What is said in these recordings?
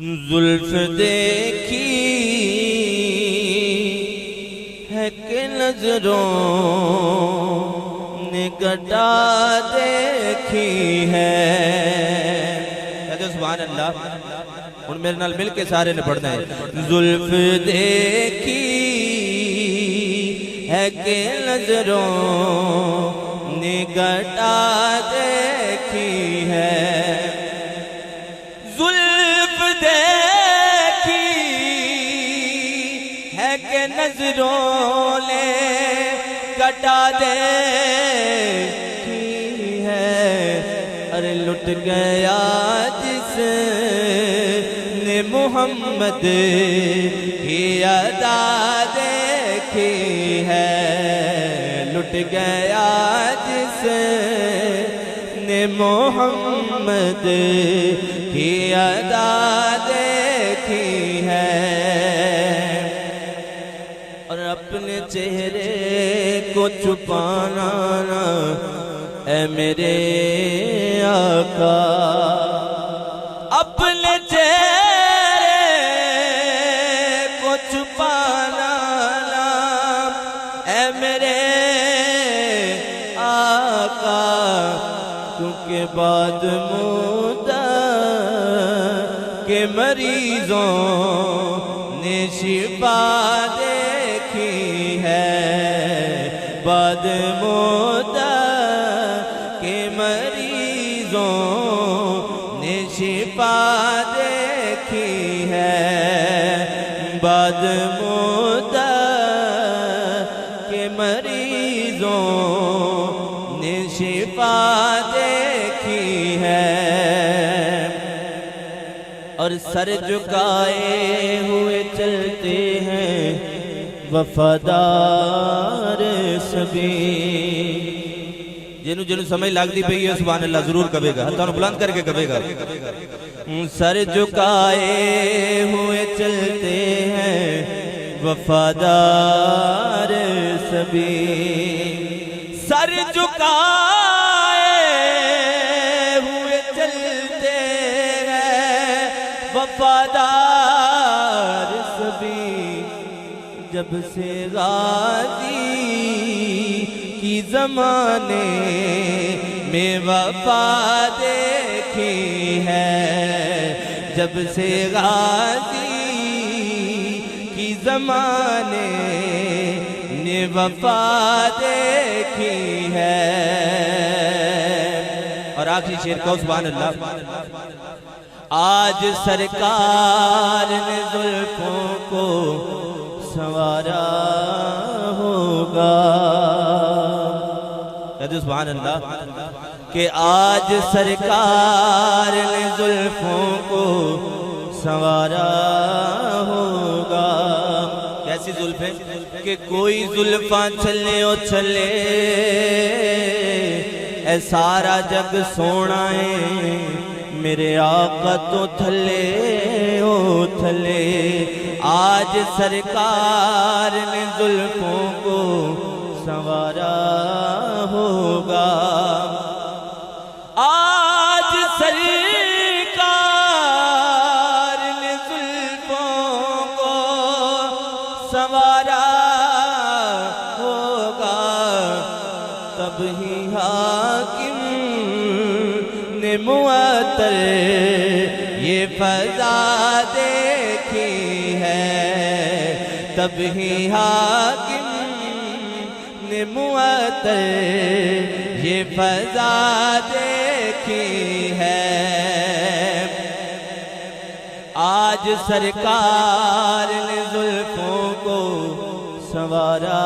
زلف دیکھی ہے کہ نظروں نے گٹا دیکھی ہے. کہتے ہیں سبحان اللہ. اور میرے نال مل کے سارے نے پڑھنا ہے. زلف دیکھی ہے کہ نظروں نے گٹا دیکھی ہے. زلف دیکھی ہے کہ نظروں نے گٹا دیکھی ہے. ارے لٹ گیا جس نے محمد کی ادا دیکھی ہے. لٹ گیا جس نے محمد کی ادا دیکھی ہے. اور اپنے چہرے کو چھپانا نہ اے میرے آقا. اپنے چہرے کو چھپانا نہ اے میرے آقا. کیونکہ بعد مدہ کے مریضوں نے شفا دیکھی ہے. بعد مدہ کے مریضوں نے شفا دیکھی ہے. بعد مدہ کے مریضوں نے شفا دیکھی ہے. اور سر جھکائے ہوئے چلتے ہیں وفادار سبھی. جنہوں جنہوں سمجھ لگتی پئی ہے سبحان اللہ ضرور کہے گا. ہاتھوں بلند کر کے کہے گا. سر جھکائے ہوئے چلتے ہیں وفادار سبھی. سر جھکائے ہوئے چلتے ہیں وفادار سبھی. جب سے غازی کی زمانے میں وفا دیکھی ہے. جب سے غازی کی زمانے نے وفا دیکھی ہے. اور آخری شعر کو سبحان اللہ. آج سرکار نے زلفوں کو سنوارا ہوگا. کہتے سبحان اللہ کہ آج سرکار نے زلفوں کو سنوارا ہوگا. کیسی زلفیں کہ کوئی زلفاں چلے او چلے اے سارا جگ سونا ہے. میرے آقا تو تھلے او تھلے. آج سرکار نے زلفوں کو سنوارا ہوگا. آج سرکار نے زلفوں کو سنوارا ہوگا. تب ہی حاکم نے معطر یہ فضا دیکھی ہے. تب ہی حاکم نے معطر یہ فضا دیکھی ہے. آج سرکار نے زلفوں کو سنوارا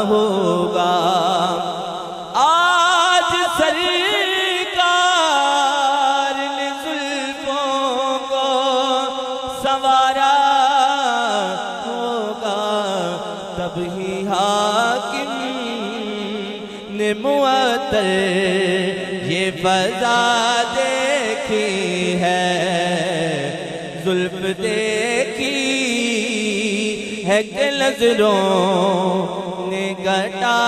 ہوگا. آج سرکار نے زلفوں کو سنوارا ہوگا. تب ہی حاکم نے معطر یہ فضا دیکھی ہے. زلف دیکھی ہے کہ نظروں نے گٹا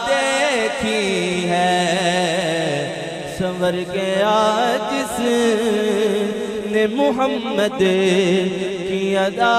دیکھی ہے. سنور گیا جس محمد کی ادا